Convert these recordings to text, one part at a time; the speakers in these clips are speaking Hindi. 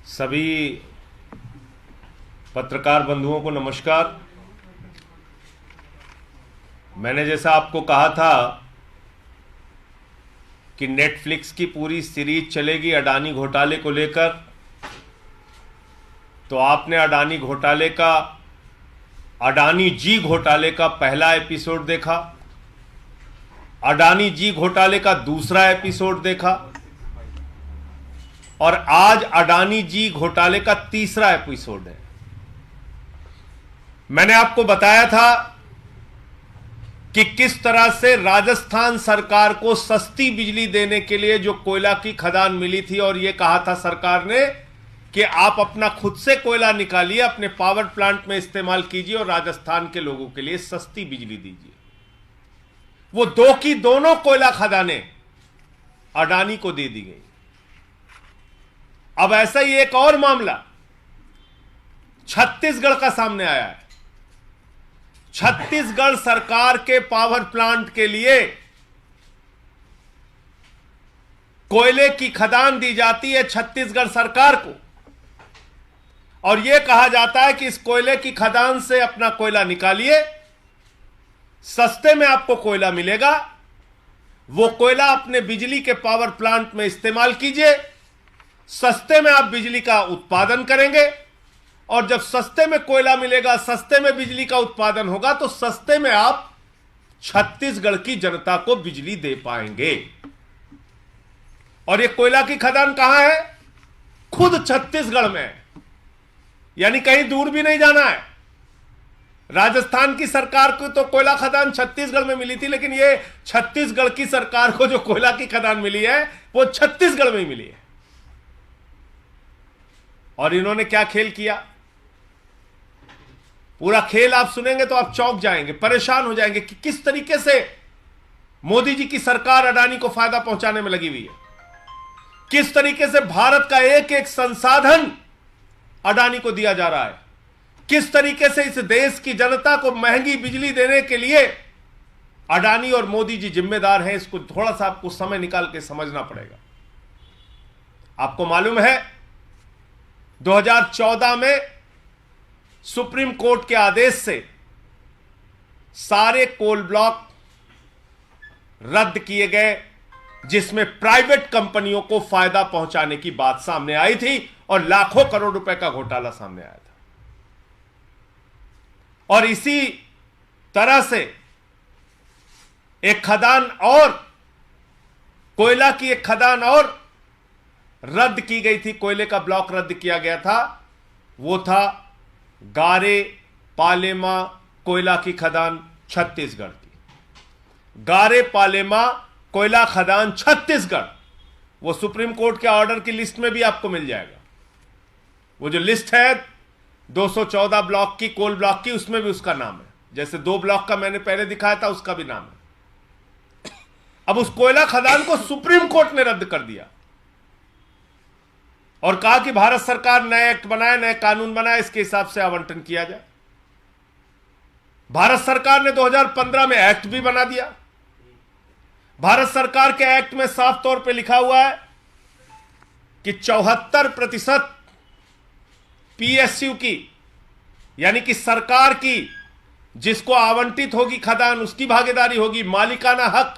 सभी पत्रकार बंधुओं को नमस्कार। मैंने जैसा आपको कहा था कि नेटफ्लिक्स की पूरी सीरीज चलेगी अडानी घोटाले को लेकर, तो आपने अडानी जी घोटाले का पहला एपिसोड देखा, अडानी जी घोटाले का दूसरा एपिसोड देखा और आज अडानी जी घोटाले का तीसरा एपिसोड है। मैंने आपको बताया था कि किस तरह से राजस्थान सरकार को सस्ती बिजली देने के लिए जो कोयला की खदान मिली थी, और यह कहा था सरकार ने कि आप अपना खुद से कोयला निकालिए, अपने पावर प्लांट में इस्तेमाल कीजिए और राजस्थान के लोगों के लिए सस्ती बिजली दीजिए। वो दो की दोनों कोयला खदानें अडानी को दे दी गई। अब ऐसा ही एक और मामला छत्तीसगढ़ का सामने आया है। छत्तीसगढ़ सरकार के पावर प्लांट के लिए कोयले की खदान दी जाती है छत्तीसगढ़ सरकार को, और यह कहा जाता है कि इस कोयले की खदान से अपना कोयला निकालिए, सस्ते में आपको कोयला मिलेगा, वो कोयला अपने बिजली के पावर प्लांट में इस्तेमाल कीजिए, सस्ते में आप बिजली का उत्पादन करेंगे, और जब सस्ते में कोयला मिलेगा, सस्ते में बिजली का उत्पादन होगा, तो सस्ते में आप छत्तीसगढ़ की जनता को बिजली दे पाएंगे। और ये कोयला की खदान कहां है? खुद छत्तीसगढ़ में है, यानी कहीं दूर भी नहीं जाना है। राजस्थान की सरकार को तो कोयला खदान छत्तीसगढ़ में मिली थी, लेकिन ये छत्तीसगढ़ की सरकार को जो कोयला की खदान मिली है वो छत्तीसगढ़ में ही मिली है। और इन्होंने क्या खेल किया, पूरा खेल आप सुनेंगे तो आप चौंक जाएंगे, परेशान हो जाएंगे कि किस तरीके से मोदी जी की सरकार अडानी को फायदा पहुंचाने में लगी हुई है, किस तरीके से भारत का एक एक संसाधन अडानी को दिया जा रहा है, किस तरीके से इस देश की जनता को महंगी बिजली देने के लिए अडानी और मोदी जी जिम्मेदार हैं। इसको थोड़ा सा आपको समय निकाल के समझना पड़ेगा। आपको मालूम है 2014 में सुप्रीम कोर्ट के आदेश से सारे कोल ब्लॉक रद्द किए गए, जिसमें प्राइवेट कंपनियों को फायदा पहुंचाने की बात सामने आई थी और लाखों करोड़ रुपए का घोटाला सामने आया था। और इसी तरह से एक खदान और, कोयला की एक खदान और रद्द की गई थी, कोयले का ब्लॉक रद्द किया गया था। वो था गारे पालेमा कोयला की खदान छत्तीसगढ़ की। गारे पालेमा कोयला खदान छत्तीसगढ़, वो सुप्रीम कोर्ट के ऑर्डर की लिस्ट में भी आपको मिल जाएगा। वो जो लिस्ट है 214 ब्लॉक की, कोल ब्लॉक की, उसमें भी उसका नाम है। जैसे 2 ब्लॉक का मैंने पहले दिखाया था, उसका भी नाम है। अब उस कोयला खदान को सुप्रीम कोर्ट ने रद्द कर दिया और कहा कि भारत सरकार नए एक्ट बनाए, नए कानून बनाए, इसके हिसाब से आवंटन किया जाए। भारत सरकार ने 2015 में एक्ट भी बना दिया। भारत सरकार के एक्ट में साफ तौर पे लिखा हुआ है कि 74% पीएसयू की, यानी कि सरकार की, जिसको आवंटित होगी खदान उसकी भागीदारी होगी, मालिकाना हक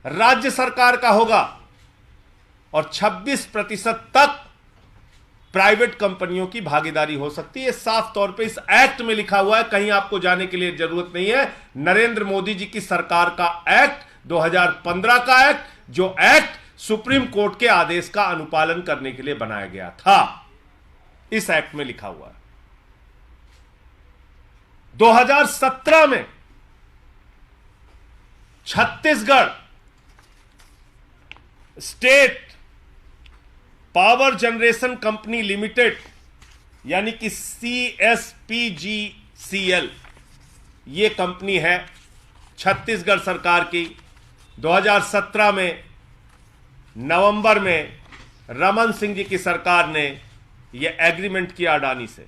राज्य सरकार का होगा, और 26% तक प्राइवेट कंपनियों की भागीदारी हो सकती है। साफ तौर पे इस एक्ट में लिखा हुआ है, कहीं आपको जाने के लिए जरूरत नहीं है। नरेंद्र मोदी जी की सरकार का एक्ट, 2015 का एक्ट, जो एक्ट सुप्रीम कोर्ट के आदेश का अनुपालन करने के लिए बनाया गया था, इस एक्ट में लिखा हुआ है। 2017 में Chhattisgarh state power generation company limited, यानी कि CSPGCL, ये कंपनी है छत्तीसगढ़ सरकार की। 2017 में नवंबर में रमन सिंह जी की सरकार ने यह एग्रीमेंट किया अडानी से,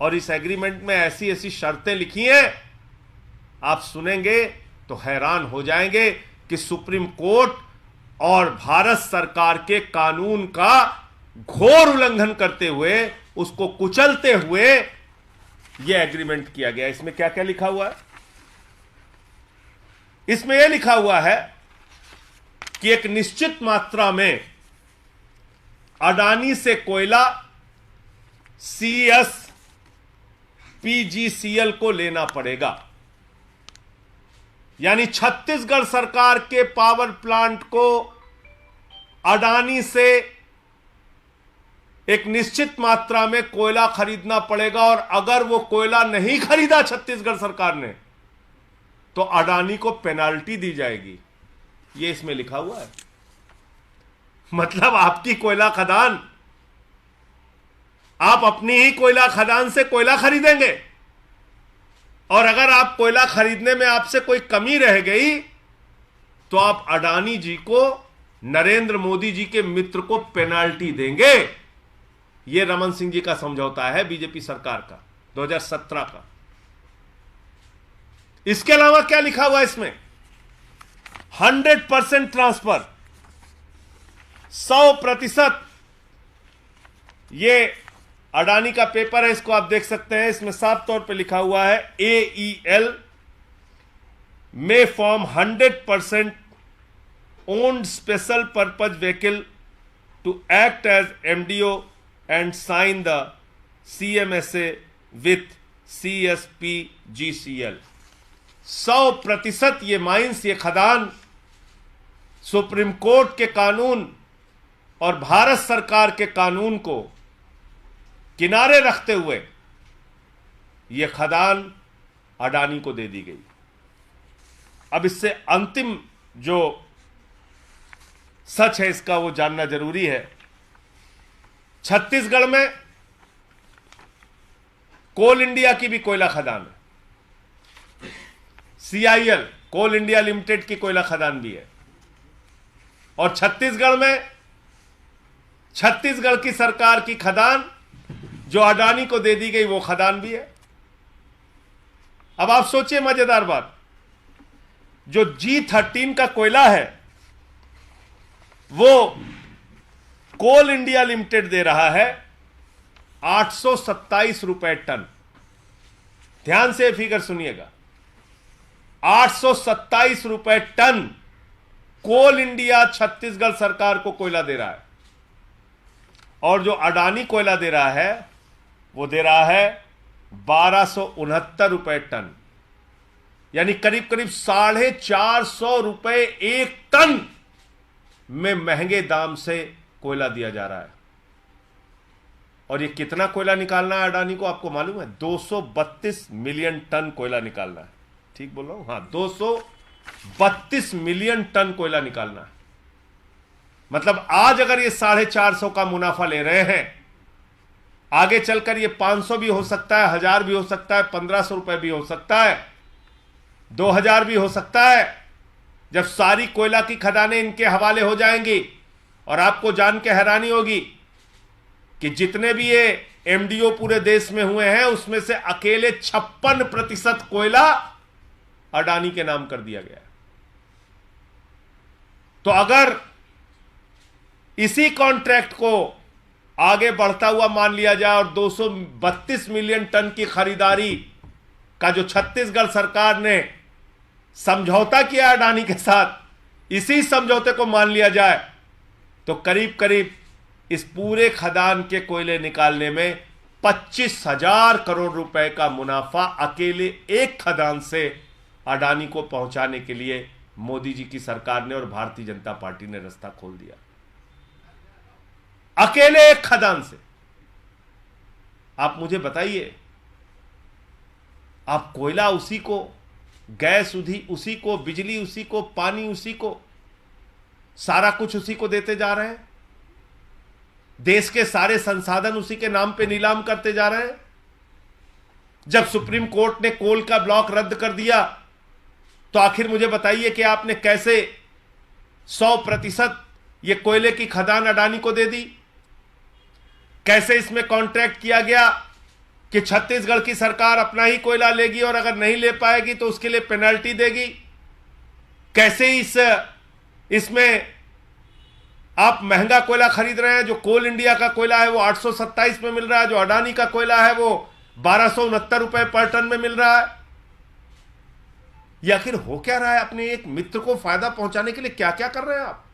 और इस एग्रीमेंट में ऐसी ऐसी शर्तें लिखी हैं, आप सुनेंगे तो हैरान हो जाएंगे कि सुप्रीम कोर्ट और भारत सरकार के कानून का घोर उल्लंघन करते हुए, उसको कुचलते हुए यह एग्रीमेंट किया गया। इसमें क्या क्या लिखा हुआ है? इसमें यह लिखा हुआ है कि एक निश्चित मात्रा में अडानी से कोयला CSPGCL को लेना पड़ेगा। यानी छत्तीसगढ़ सरकार के पावर प्लांट को अडानी से एक निश्चित मात्रा में कोयला खरीदना पड़ेगा, और अगर वो कोयला नहीं खरीदा छत्तीसगढ़ सरकार ने तो अडानी को पेनाल्टी दी जाएगी। ये इसमें लिखा हुआ है। मतलब आपकी कोयला खदान, आप अपनी ही कोयला खदान से कोयला खरीदेंगे, और अगर आप कोयला खरीदने में आपसे कोई कमी रह गई तो आप अडानी जी को, नरेंद्र मोदी जी के मित्र को पेनाल्टी देंगे। यह रमन सिंह जी का समझौता है बीजेपी सरकार का 2017 का। इसके अलावा क्या लिखा हुआ है इसमें? 100% ट्रांसफर, 100%। ये अडानी का पेपर है, इसको आप देख सकते हैं। इसमें साफ तौर पे लिखा हुआ है AEL may form 100% owned special purpose vehicle to act as MDO and sign the CMSA with CSPGCL। 100% ये माइंस, ये खदान सुप्रीम कोर्ट के कानून और भारत सरकार के कानून को किनारे रखते हुए यह खदान अडानी को दे दी गई। अब इससे अंतिम जो सच है इसका वो जानना जरूरी है। छत्तीसगढ़ में कोल इंडिया की भी कोयला खदान है, CIL कोल इंडिया लिमिटेड की कोयला खदान भी है, और छत्तीसगढ़ की सरकार की खदान जो अडानी को दे दी गई वो खदान भी है। अब आप सोचिए मजेदार बात, जो G13 का कोयला है वो कोल इंडिया लिमिटेड दे रहा है 827 रुपए टन। ध्यान से फिगर सुनिएगा, 827 रुपए टन कोल इंडिया छत्तीसगढ़ सरकार को कोयला दे रहा है, और जो अडानी कोयला दे रहा है वो दे रहा है 1269 रुपए टन। यानी करीब करीब 450 रुपए एक टन में महंगे दाम से कोयला दिया जा रहा है। और ये कितना कोयला निकालना है अडानी को, आपको मालूम है? 232 मिलियन टन कोयला निकालना है। ठीक बोल रहा हूं? हाँ, 232 मिलियन टन कोयला निकालना है। मतलब आज अगर ये 450 का मुनाफा ले रहे हैं, आगे चलकर ये 500 भी हो सकता है, 1000 भी हो सकता है, 1500 रुपए भी हो सकता है, 2000 भी हो सकता है, जब सारी कोयला की खदानें इनके हवाले हो जाएंगी। और आपको जान के हैरानी होगी कि जितने भी ये MDO पूरे देश में हुए हैं उसमें से अकेले 56% कोयला अडानी के नाम कर दिया गया। तो अगर इसी कॉन्ट्रैक्ट को आगे बढ़ता हुआ मान लिया जाए और 232 मिलियन टन की खरीदारी का जो छत्तीसगढ़ सरकार ने समझौता किया अडानी के साथ, इसी समझौते को मान लिया जाए तो करीब करीब इस पूरे खदान के कोयले निकालने में 25,000 करोड़ रुपए का मुनाफा अकेले एक खदान से अडानी को पहुंचाने के लिए मोदी जी की सरकार ने और भारतीय जनता पार्टी ने रास्ता खोल दिया। अकेले एक खदान से। आप मुझे बताइए, आप कोयला उसी को, गैस उसी को, बिजली उसी को, पानी उसी को, सारा कुछ उसी को देते जा रहे हैं। देश के सारे संसाधन उसी के नाम पे नीलाम करते जा रहे हैं। जब सुप्रीम कोर्ट ने कोल का ब्लॉक रद्द कर दिया तो आखिर मुझे बताइए कि आपने कैसे 100% ये कोयले की खदान अडानी को दे दी? कैसे इसमें कॉन्ट्रैक्ट किया गया कि छत्तीसगढ़ की सरकार अपना ही कोयला लेगी और अगर नहीं ले पाएगी तो उसके लिए पेनल्टी देगी? कैसे इसमें आप महंगा कोयला खरीद रहे हैं। जो कोल इंडिया का कोयला है वो 827 में मिल रहा है, जो अडानी का कोयला है वो 1269 रुपए पर टन में मिल रहा है। ये आखिर हो क्या रहा है? अपने एक मित्र को फायदा पहुंचाने के लिए क्या क्या कर रहे हैं आप?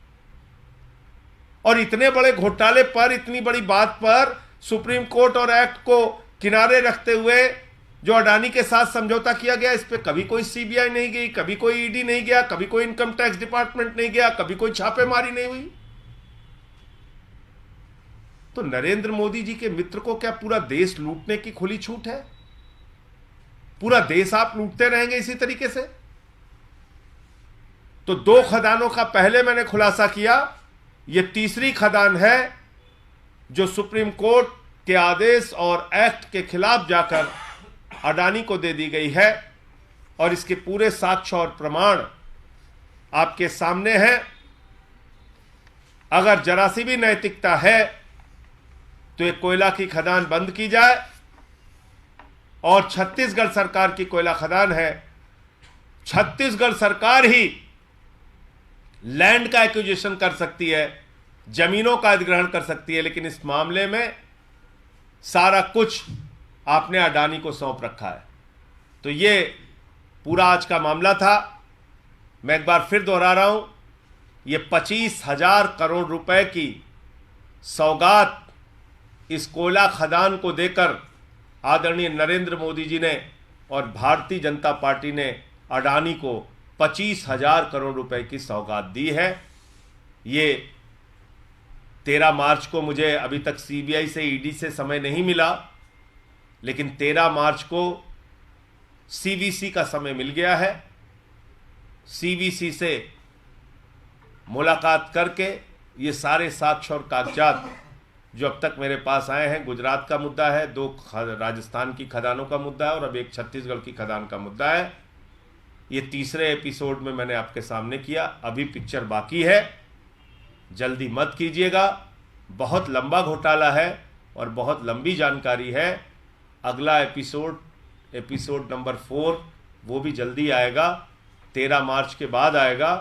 और इतने बड़े घोटाले पर, इतनी बड़ी बात पर सुप्रीम कोर्ट और एक्ट को किनारे रखते हुए जो अडानी के साथ समझौता किया गया, इस पे कभी कोई सीबीआई नहीं गई, कभी कोई ईडी नहीं गया, कभी कोई इनकम टैक्स डिपार्टमेंट नहीं गया, कभी कोई छापेमारी नहीं हुई। तो नरेंद्र मोदी जी के मित्र को क्या पूरा देश लूटने की खुली छूट है? पूरा देश आप लूटते रहेंगे इसी तरीके से? तो 2 खदानों का पहले मैंने खुलासा किया, यह तीसरी खदान है जो सुप्रीम कोर्ट के आदेश और एक्ट के खिलाफ जाकर अडानी को दे दी गई है। और इसके पूरे साक्ष्य और प्रमाण आपके सामने हैं। अगर जरा सी भी नैतिकता है तो ये कोयला की खदान बंद की जाए। और छत्तीसगढ़ सरकार की कोयला खदान है, छत्तीसगढ़ सरकार ही लैंड का एक्विजिशन कर सकती है, जमीनों का अधिग्रहण कर सकती है, लेकिन इस मामले में सारा कुछ आपने अडानी को सौंप रखा है। तो ये पूरा आज का मामला था। मैं एक बार फिर दोहरा रहा हूं, ये 25,000 करोड़ रुपए की सौगात इस कोयला खदान को देकर आदरणीय नरेंद्र मोदी जी ने और भारतीय जनता पार्टी ने अडानी को 25,000 करोड़ रुपए की सौगात दी है। ये 13 मार्च को मुझे अभी तक सीबीआई से, ईडी से समय नहीं मिला, लेकिन 13 मार्च को सीवीसी का समय मिल गया है। सीवीसी से मुलाकात करके ये सारे साक्ष्य और कागजात जो अब तक मेरे पास आए हैं, गुजरात का मुद्दा है, 2 राजस्थान की खदानों का मुद्दा है और अब एक छत्तीसगढ़ की खदान का मुद्दा है, ये तीसरे एपिसोड में मैंने आपके सामने किया। अभी पिक्चर बाकी है, जल्दी मत कीजिएगा। बहुत लंबा घोटाला है और बहुत लंबी जानकारी है। अगला एपिसोड नंबर 4 वो भी जल्दी आएगा, 13 मार्च के बाद आएगा।